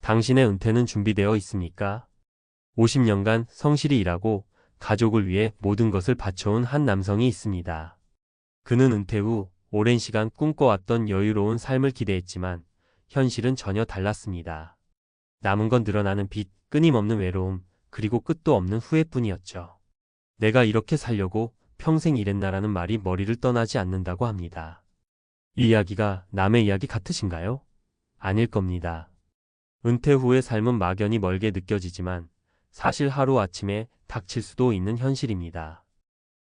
당신의 은퇴는 준비되어 있습니까? 50년간 성실히 일하고 가족을 위해 모든 것을 바쳐온 한 남성이 있습니다. 그는 은퇴 후 오랜 시간 꿈꿔왔던 여유로운 삶을 기대했지만 현실은 전혀 달랐습니다. 남은 건 늘어나는 빚, 끊임없는 외로움, 그리고 끝도 없는 후회뿐이었죠. 내가 이렇게 살려고 평생 일했나라는 말이 머리를 떠나지 않는다고 합니다. 이 이야기가 남의 이야기 같으신가요? 아닐 겁니다. 은퇴 후의 삶은 막연히 멀게 느껴지지만 사실 하루아침에 닥칠 수도 있는 현실입니다.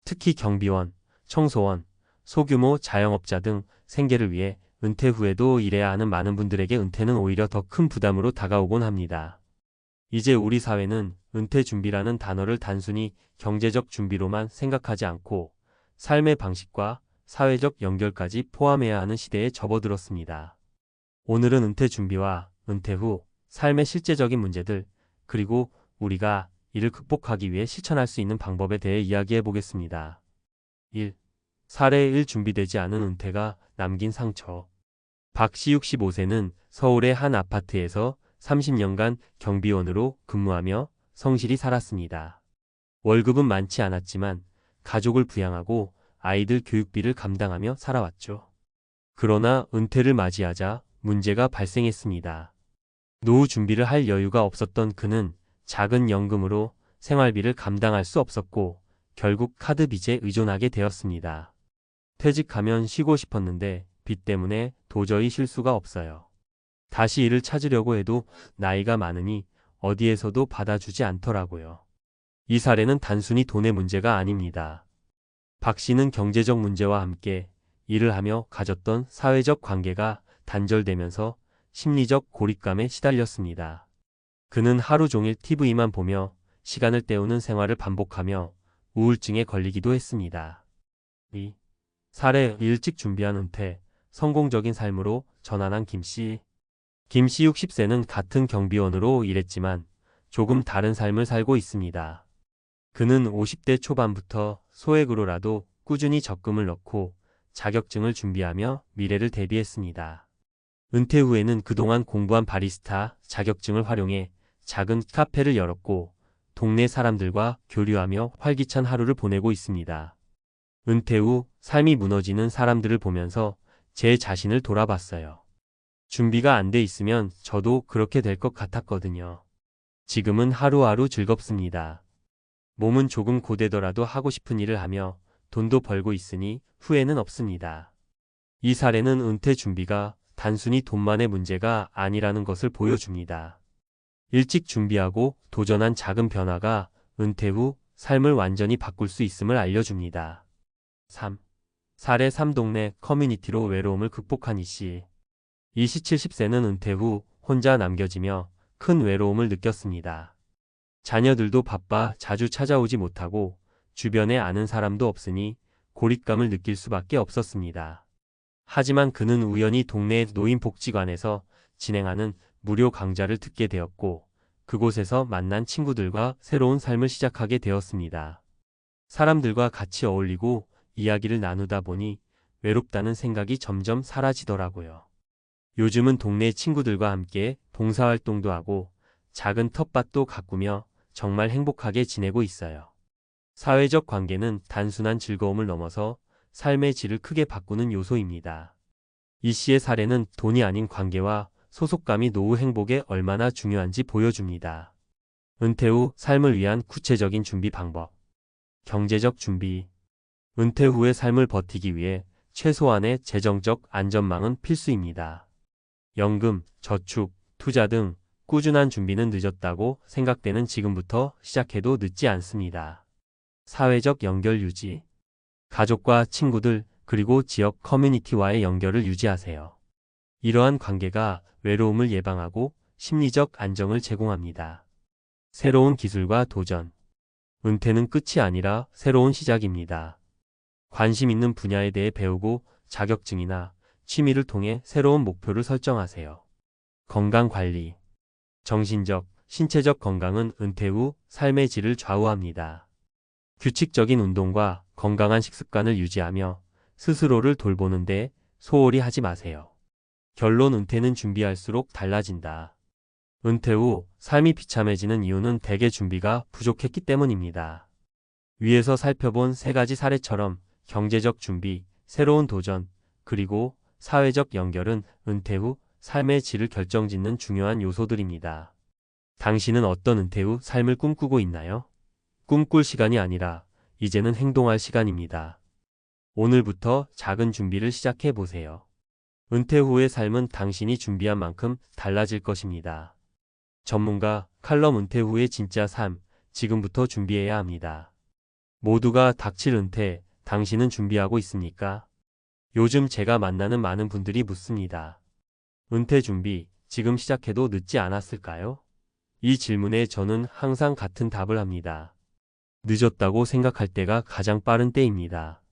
특히 경비원, 청소원, 소규모 자영업자 등 생계를 위해 은퇴 후에도 일해야 하는 많은 분들에게 은퇴는 오히려 더 큰 부담으로 다가오곤 합니다. 이제 우리 사회는 은퇴 준비라는 단어를 단순히 경제적 준비로만 생각하지 않고 삶의 방식과 사회적 연결까지 포함해야 하는 시대에 접어들었습니다. 오늘은 은퇴 준비와 은퇴 후 삶의 실제적인 문제들, 그리고 우리가 이를 극복하기 위해 실천할 수 있는 방법에 대해 이야기해 보겠습니다. 1. 사례 1. 준비되지 않은 은퇴가 남긴 상처. 박씨 65세는 서울의 한 아파트에서 30년간 경비원으로 근무하며 성실히 살았습니다. 월급은 많지 않았지만 가족을 부양하고 아이들 교육비를 감당하며 살아왔죠. 그러나 은퇴를 맞이하자 문제가 발생했습니다. 노후 준비를 할 여유가 없었던 그는 작은 연금으로 생활비를 감당할 수 없었고 결국 카드 빚에 의존하게 되었습니다. 퇴직하면 쉬고 싶었는데 빚 때문에 도저히 쉴 수가 없어요. 다시 일을 찾으려고 해도 나이가 많으니 어디에서도 받아주지 않더라고요. 이 사례는 단순히 돈의 문제가 아닙니다. 박 씨는 경제적 문제와 함께 일을 하며 가졌던 사회적 관계가 단절되면서 심리적 고립감에 시달렸습니다. 그는 하루 종일 TV만 보며 시간을 때우는 생활을 반복하며 우울증에 걸리기도 했습니다. 2. 사례 일찍 준비한 은퇴, 성공적인 삶으로 전환한 김 씨. 김 씨 60세는 같은 경비원으로 일했지만 조금 다른 삶을 살고 있습니다. 그는 50대 초반부터 소액으로라도 꾸준히 적금을 넣고 자격증을 준비하며 미래를 대비했습니다. 은퇴 후에는 그동안 공부한 바리스타 자격증을 활용해 작은 카페를 열었고 동네 사람들과 교류하며 활기찬 하루를 보내고 있습니다. 은퇴 후 삶이 무너지는 사람들을 보면서 제 자신을 돌아봤어요. 준비가 안 돼 있으면 저도 그렇게 될 것 같았거든요. 지금은 하루하루 즐겁습니다. 몸은 조금 고되더라도 하고 싶은 일을 하며 돈도 벌고 있으니 후회는 없습니다. 이 사례는 은퇴 준비가 단순히 돈만의 문제가 아니라는 것을 보여줍니다. 일찍 준비하고 도전한 작은 변화가 은퇴 후 삶을 완전히 바꿀 수 있음을 알려줍니다. 3. 사례 3. 동네 커뮤니티로 외로움을 극복한 이씨. 이씨 70세는 은퇴 후 혼자 남겨지며 큰 외로움을 느꼈습니다. 자녀들도 바빠 자주 찾아오지 못하고 주변에 아는 사람도 없으니 고립감을 느낄 수밖에 없었습니다. 하지만 그는 우연히 동네 노인복지관에서 진행하는 무료 강좌를 듣게 되었고 그곳에서 만난 친구들과 새로운 삶을 시작하게 되었습니다. 사람들과 같이 어울리고 이야기를 나누다 보니 외롭다는 생각이 점점 사라지더라고요. 요즘은 동네 친구들과 함께 봉사활동도 하고 작은 텃밭도 가꾸며 정말 행복하게 지내고 있어요. 사회적 관계는 단순한 즐거움을 넘어서 삶의 질을 크게 바꾸는 요소입니다. 이 씨의 사례는 돈이 아닌 관계와 소속감이 노후 행복에 얼마나 중요한지 보여줍니다. 은퇴 후 삶을 위한 구체적인 준비 방법. 경제적 준비. 은퇴 후의 삶을 버티기 위해 최소한의 재정적 안전망은 필수입니다. 연금, 저축, 투자 등 꾸준한 준비는 늦었다고 생각되는 지금부터 시작해도 늦지 않습니다. 사회적 연결 유지. 가족과 친구들, 그리고 지역 커뮤니티와의 연결을 유지하세요. 이러한 관계가 외로움을 예방하고 심리적 안정을 제공합니다. 새로운 기술과 도전. 은퇴는 끝이 아니라 새로운 시작입니다. 관심 있는 분야에 대해 배우고 자격증이나 취미를 통해 새로운 목표를 설정하세요. 건강관리. 정신적, 신체적 건강은 은퇴 후 삶의 질을 좌우합니다. 규칙적인 운동과 건강한 식습관을 유지하며 스스로를 돌보는데 소홀히 하지 마세요. 결론. 은퇴는 준비할수록 달라진다. 은퇴 후 삶이 비참해지는 이유는 대개 준비가 부족했기 때문입니다. 위에서 살펴본 세 가지 사례처럼 경제적 준비, 새로운 도전, 그리고 사회적 연결은 은퇴 후 삶의 질을 결정짓는 중요한 요소들입니다. 당신은 어떤 은퇴 후 삶을 꿈꾸고 있나요? 꿈꿀 시간이 아니라 이제는 행동할 시간입니다. 오늘부터 작은 준비를 시작해 보세요. 은퇴 후의 삶은 당신이 준비한 만큼 달라질 것입니다. 전문가 칼럼 은퇴 후의 진짜 삶, 지금부터 준비해야 합니다. 모두가 닥칠 은퇴, 당신은 준비하고 있습니까? 요즘 제가 만나는 많은 분들이 묻습니다. 은퇴 준비, 지금 시작해도 늦지 않았을까요? 이 질문에 저는 항상 같은 답을 합니다. 늦었다고 생각할 때가 가장 빠른 때입니다.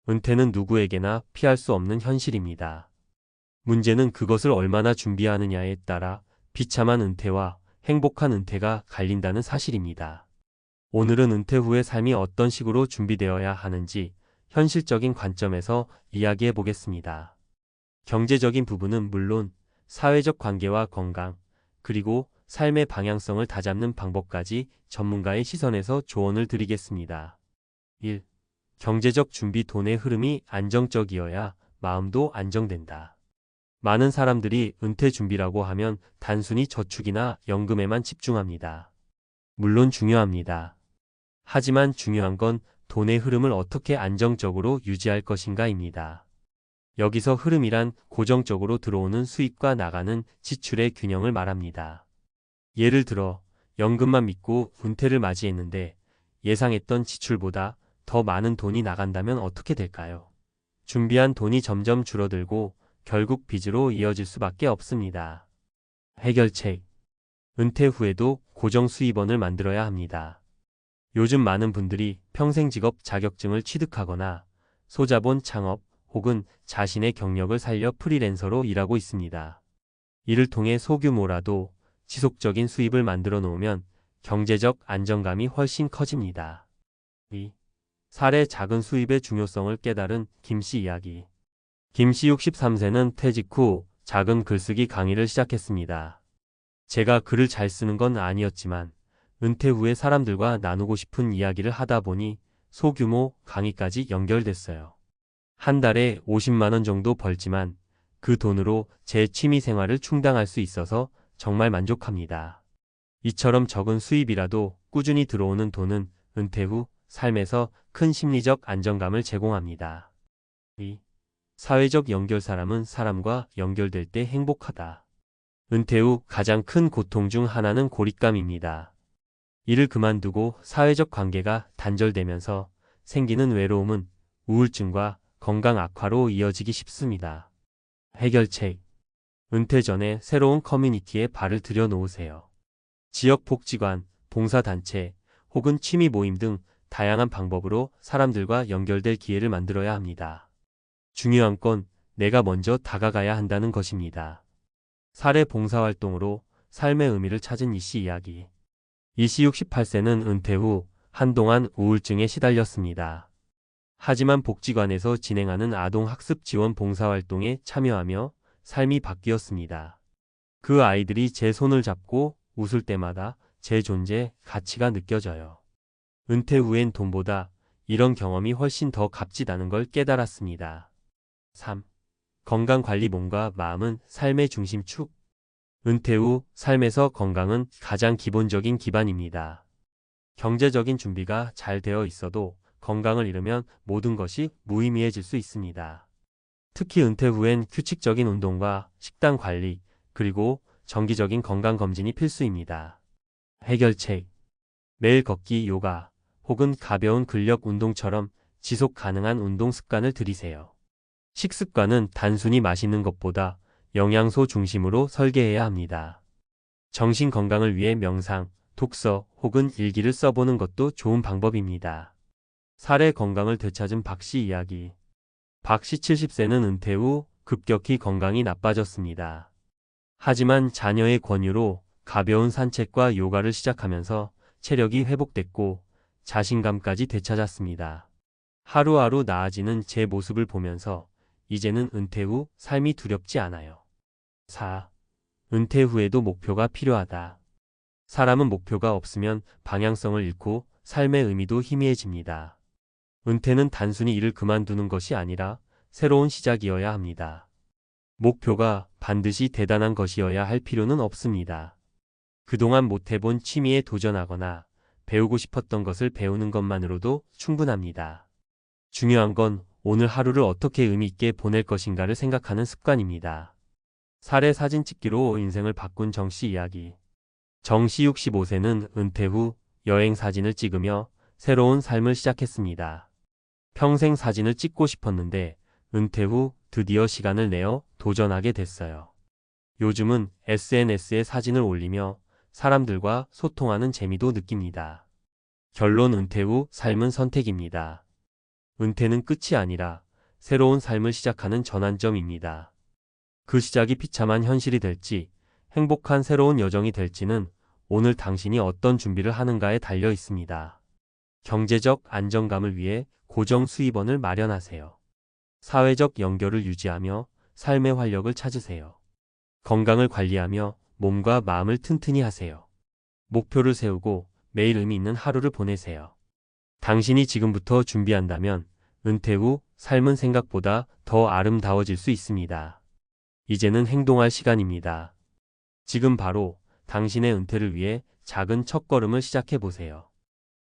은퇴는 누구에게나 피할 수 없는 현실입니다. 문제는 그것을 얼마나 준비하느냐에 따라 비참한 은퇴와 행복한 은퇴가 갈린다는 사실입니다. 오늘은 은퇴 후의 삶이 어떤 식으로 준비되어야 하는지 현실적인 관점에서 이야기해 보겠습니다. 경제적인 부분은 물론 사회적 관계와 건강, 그리고 삶의 방향성을 다잡는 방법까지 전문가의 시선에서 조언을 드리겠습니다. 1. 경제적 준비. 돈의 흐름이 안정적이어야 마음도 안정된다. 많은 사람들이 은퇴 준비라고 하면 단순히 저축이나 연금에만 집중합니다. 물론 중요합니다. 하지만 중요한 건 돈의 흐름을 어떻게 안정적으로 유지할 것인가입니다. 여기서 흐름이란 고정적으로 들어오는 수입과 나가는 지출의 균형을 말합니다. 예를 들어 연금만 믿고 은퇴를 맞이했는데 예상했던 지출보다 더 많은 돈이 나간다면 어떻게 될까요? 준비한 돈이 점점 줄어들고 결국 빚으로 이어질 수밖에 없습니다. 해결책. 은퇴 후에도 고정 수입원을 만들어야 합니다. 요즘 많은 분들이 평생 직업 자격증을 취득하거나 소자본 창업 혹은 자신의 경력을 살려 프리랜서로 일하고 있습니다. 이를 통해 소규모라도 지속적인 수입을 만들어 놓으면 경제적 안정감이 훨씬 커집니다. 2. 사례. 작은 수입의 중요성을 깨달은 김씨 이야기. 김씨 63세는 퇴직 후 작은 글쓰기 강의를 시작했습니다. 제가 글을 잘 쓰는 건 아니었지만 은퇴 후에 사람들과 나누고 싶은 이야기를 하다 보니 소규모 강의까지 연결됐어요. 한 달에 50만 원 정도 벌지만 그 돈으로 제 취미 생활을 충당할 수 있어서 정말 만족합니다. 이처럼 적은 수입이라도 꾸준히 들어오는 돈은 은퇴 후 삶에서 큰 심리적 안정감을 제공합니다. 2. 사회적 연결. 사람은 사람과 연결될 때 행복하다. 은퇴 후 가장 큰 고통 중 하나는 고립감입니다. 일을 그만두고 사회적 관계가 단절되면서 생기는 외로움은 우울증과 건강 악화로 이어지기 쉽습니다. 해결책. 은퇴 전에 새로운 커뮤니티에 발을 들여놓으세요. 지역 복지관, 봉사단체, 혹은 취미 모임 등 다양한 방법으로 사람들과 연결될 기회를 만들어야 합니다. 중요한 건 내가 먼저 다가가야 한다는 것입니다. 사례. 봉사활동으로 삶의 의미를 찾은 이씨 이야기. 이씨 68세는 은퇴 후 한동안 우울증에 시달렸습니다. 하지만 복지관에서 진행하는 아동학습 지원 봉사활동에 참여하며 삶이 바뀌었습니다. 그 아이들이 제 손을 잡고 웃을 때마다 제 존재, 가치가 느껴져요. 은퇴 후엔 돈보다 이런 경험이 훨씬 더 값지다는 걸 깨달았습니다. 3. 건강관리. 몸과 마음은 삶의 중심축. 은퇴 후 삶에서 건강은 가장 기본적인 기반입니다. 경제적인 준비가 잘 되어 있어도 건강을 잃으면 모든 것이 무의미해질 수 있습니다. 특히 은퇴 후엔 규칙적인 운동과 식단 관리, 그리고 정기적인 건강검진이 필수입니다. 해결책. 매일 걷기, 요가, 혹은 가벼운 근력 운동처럼 지속 가능한 운동 습관을 들이세요. 식습관은 단순히 맛있는 것보다 영양소 중심으로 설계해야 합니다. 정신 건강을 위해 명상, 독서 혹은 일기를 써보는 것도 좋은 방법입니다. 사례. 건강을 되찾은 박씨 이야기. 박씨 70세는 은퇴 후 급격히 건강이 나빠졌습니다. 하지만 자녀의 권유로 가벼운 산책과 요가를 시작하면서 체력이 회복됐고 자신감까지 되찾았습니다. 하루하루 나아지는 제 모습을 보면서 이제는 은퇴 후 삶이 두렵지 않아요. 4. 은퇴 후에도 목표가 필요하다. 사람은 목표가 없으면 방향성을 잃고 삶의 의미도 희미해집니다. 은퇴는 단순히 일을 그만두는 것이 아니라 새로운 시작이어야 합니다. 목표가 반드시 대단한 것이어야 할 필요는 없습니다. 그동안 못 해본 취미에 도전하거나 배우고 싶었던 것을 배우는 것만으로도 충분합니다. 중요한 건 오늘 하루를 어떻게 의미 있게 보낼 것인가를 생각하는 습관입니다. 사례 사진 찍기로 인생을 바꾼 정씨 이야기. 정씨 65세는 은퇴 후 여행 사진을 찍으며 새로운 삶을 시작했습니다. 평생 사진을 찍고 싶었는데 은퇴 후 드디어 시간을 내어 도전하게 됐어요. 요즘은 SNS에 사진을 올리며 사람들과 소통하는 재미도 느낍니다. 결론 은퇴 후 삶은 선택입니다. 은퇴는 끝이 아니라 새로운 삶을 시작하는 전환점입니다. 그 시작이 비참한 현실이 될지 행복한 새로운 여정이 될지는 오늘 당신이 어떤 준비를 하는가에 달려 있습니다. 경제적 안정감을 위해 고정 수입원을 마련하세요. 사회적 연결을 유지하며 삶의 활력을 찾으세요. 건강을 관리하며 몸과 마음을 튼튼히 하세요. 목표를 세우고 매일 의미 있는 하루를 보내세요. 당신이 지금부터 준비한다면 은퇴 후 삶은 생각보다 더 아름다워질 수 있습니다. 이제는 행동할 시간입니다. 지금 바로 당신의 은퇴를 위해 작은 첫걸음을 시작해 보세요.